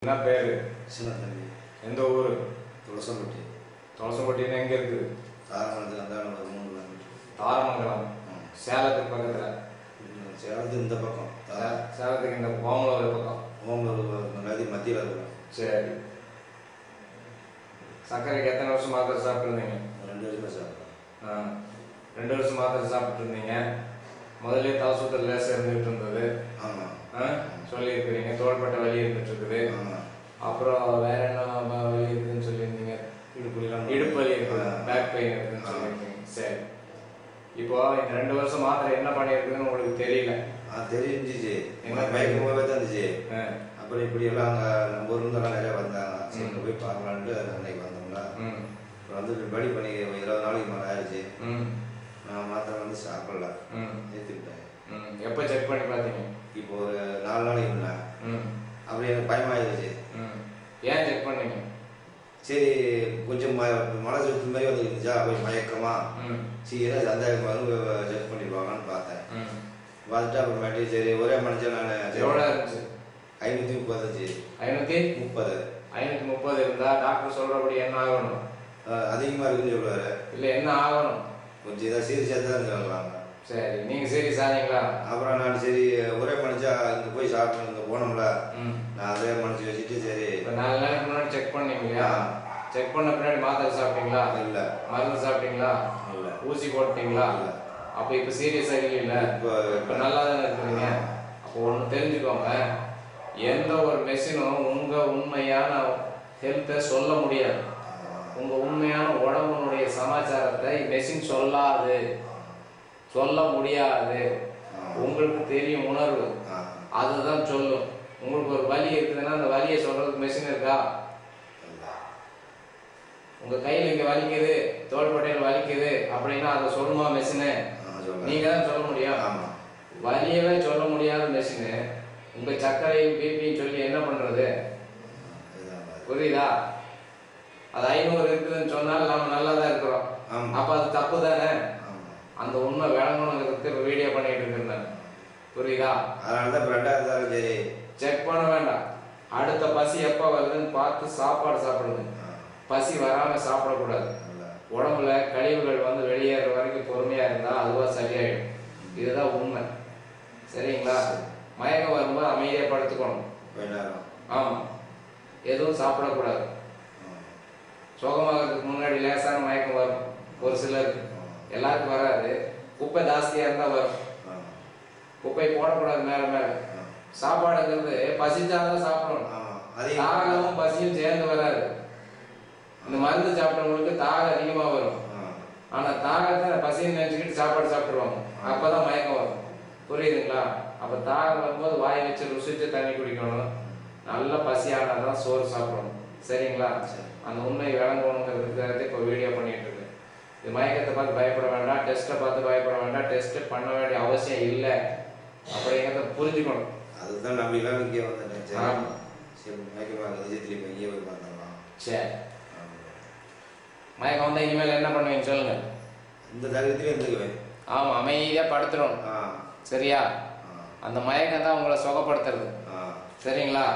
என்ன பேரு? சின்னத்தம்பி. எந்த ஊரு? துளசம்பட்டி. துளசம்பட்டின்னு எங்க இருக்குது? தாரமங்கலத்துக்கு அந்த 3 கிலோமீட்டர். தாரமங்கலம். சேலத்துக்கு பக்கத்துல. சேலத்துக்கு இந்த பக்கம். சேலத்துக்கு இந்த ஓமலூர் பக்கம். ஓமலூர் நதி மத்தியில் இருக்கும். சரி. சர்க்கரைக்கு எத்தனை வருஷம் மாத்திரை சாப்பிட்டுருந்தீங்க? 2 வருஷம் சாப்பிட்டேன். 2 வருஷம் மாத்திரை சாப்பிட்டு இருந்தீங்க. முதல்ல தலை சுத்தல் லேசாக இருந்துகிட்டு இருந்தது. ஆமாம். சொல்லியிருக்கிறீங்க. தோள்பட்டை வலி இருந்துட்டு இருக்குது. அப்புறம் வேற என்ன வலி இருக்குதுன்னு சொல்லியிருந்தீங்க? இடுப்பு வலி இருக்குது, பேக் பெயின் இருக்குதுன்னு சொல்லியிருக்கீங்க. சரி. இப்போ இந்த 2 வருஷம் மாத்திரை என்ன பண்ணியிருக்குதுன்னு உங்களுக்கு தெரியல? தெரிஞ்சிச்சு. என்ன மயக்கம் போகவே தான் இருந்துச்சு. அப்புறம் இப்படி எல்லாம் அங்கே நம்ம ஊர்லாம் நிறைய வந்தாங்க. சரி போய் பார்க்கலான்ட்டு அன்னைக்கு வந்தோம்னா அப்புறம் வந்து படி பண்ணி 20 நாளைக்கு மேலே ஆயிடுச்சு. நான் மாத்திரை வந்து சாப்பிடல, ஏற்றுக்கிட்டேன். எப்போ செக் பண்ணி பார்த்தீங்க? இப்போ ஒரு 4 நாளைக்கு முன்னே. அப்படி எனக்கு பயமாயிருச்சு. ஏன் செக் பண்ணீங்க? சரி கொஞ்சம் மழை சுற்று மாதிரி வந்து இருந்துச்சா, போய் மயக்கமா சீரா சந்தேகமாக செக் பண்ணிடுவாங்கன்னு பார்த்தேன். பார்த்துட்டு அப்புறமேட்டு சரி ஒரே மனுஷன் நான் எவ்வளோ இருந்துச்சு? 530. 530. 530 இருந்தா டாக்டர் சொல்றபடி என்ன ஆகணும்? அதிகமாக இருக்குன்னு சொல்லுவாரு. இல்லை என்ன ஆகணும்? கொஞ்சம் இதாக சீரியஸாக தான் சொல்லுவாங்க. சரி, நீங்கள் சீரியஸ் ஆனீங்களா? அப்புறம் நான் சரி ஒரே மனுஷா இங்கே போய் சாப்பிட்டு இங்கே போனோம்ல, நான் அதே மனுஷன் வச்சுட்டு சரி. இப்போ 4 நாளைக்கு முன்னாடி செக் பண்ணீங்க இல்லையா? செக் பண்ண பின்னாடி மாத்திரை சாப்பிட்டீங்களா? இல்லை. மருந்து சாப்பிட்டீங்களா? இல்லை. ஊசி போட்டீங்களா? இல்லை. அப்போ இப்போ சீரியஸாக இல்லை. இப்போ நல்லா தானே இருக்கிறீங்க. அப்போ ஒன்று தெரிஞ்சுக்கோங்க, எந்த ஒரு மெஷினும் உங்கள் உண்மையான ஹெல்த்தை சொல்ல முடியாது. உங்கள் உண்மையான உடம்புனுடைய சமாச்சாரத்தை மெஷின் சொல்லாது, சொல்ல முடியாது. உங்களுக்கு தெரியும் உணர்வு, அதுதான் சொல்லும். உங்களுக்கு ஒரு வலி இருக்குதுன்னா அந்த வலியை சொல்றதுக்கு மெஷின் இருக்கா? உங்க கையில் இங்க வலிக்குது, தோள்பட்டையில் வலிக்குது அப்படின்னா அதை சொல்லுமா மெஷினு? நீங்க தான் சொல்ல முடியும். வலியவே சொல்ல முடியாத மெஷினு உங்க சர்க்கரையும் பிபியும் சொல்லி என்ன பண்றது? புரியுதா? அது 500 இருக்குதுன்னு சொன்னால் நம்ம நல்லா தான் இருக்கிறோம். அப்ப அது தப்பு தானே? அந்த உண்மை விளங்கணுங்கிறதுக்கு இப்போ வீடியோ பண்ணிட்டு இருக்கேன். புரியுதா? அதனால தான் ரெண்டாவது சரி செக் பண்ண வேண்டாம். அடுத்த பசி எப்போ வருதுன்னு பார்த்து சாப்பாடு சாப்பிடுங்க. பசி வராம சாப்பிடக்கூடாது. உடம்புல கழிவுகள் வந்து வெளியேற வரைக்கும் பொறுமையா இருந்தா அதுவா சரியாயிடும். இதுதான் உண்மை. சரிங்களா? மயக்கம் வரும்போது அமைதியா படுத்துக்கணும். ஆமா, எதுவும் சாப்பிடக்கூடாது. சோகமாகிறதுக்கு முன்னாடி லேசான மயக்கம் வரும் ஒரு சிலருக்கு, எல்லாருக்கும் வராது. குப்பை ஜாஸ்தியா இருந்தா வரும். குப்பை போடக்கூடாது மேல மேல. சாப்பாடுங்கிறது பசிச்சாதான் சாப்பிடணும். தாகமும் பசியும் சேர்ந்து வராது. இந்த மருந்து சாப்பிட்றவங்களுக்கு தாகம் அதிகமா வரும். ஆனா தாகத்தை பசின்னு நினைச்சுக்கிட்டு சாப்பாடு சாப்பிடுவாங்க. அப்பதான் மயக்கம் வரும். புரியுதுங்களா? அப்ப தாகம் வரும்போது வாய் வச்சு ருசிச்சு தண்ணி குடிக்கணும். நல்ல பசியானதான் சோறு சாப்பிடணும். சரிங்களா? அந்த உண்மை விளங்கணுங்கிறதுக்காக இப்போ வீடியோ பண்ணிட்டு இருக்கு. இது மயக்கத்தை பார்த்து பயப்பட வேண்டாம், டெஸ்ட்டை பார்த்து பயப்பட வேண்டாம், டெஸ்ட் பண்ண வேண்டிய அவசியம் இல்லை அப்படிங்கிறத புரிஞ்சுக்கணும். அதுதான் நம்பிலாம் இங்கே வந்துட்டேன். சரி மயக்கமாக திருப்பி இங்கே போய் பார்த்துடலாம். சரி, மயக்கம் வந்தால் இனிமேல் என்ன பண்ணுவீங்க சொல்லுங்க? இந்த தகவலையும் இருந்துக்குவேன். ஆமாம், அமைதியாக படுத்துடும். சரியா? அந்த மயக்கம் தான் உங்களை சுகப்படுத்துறது. சரிங்களா?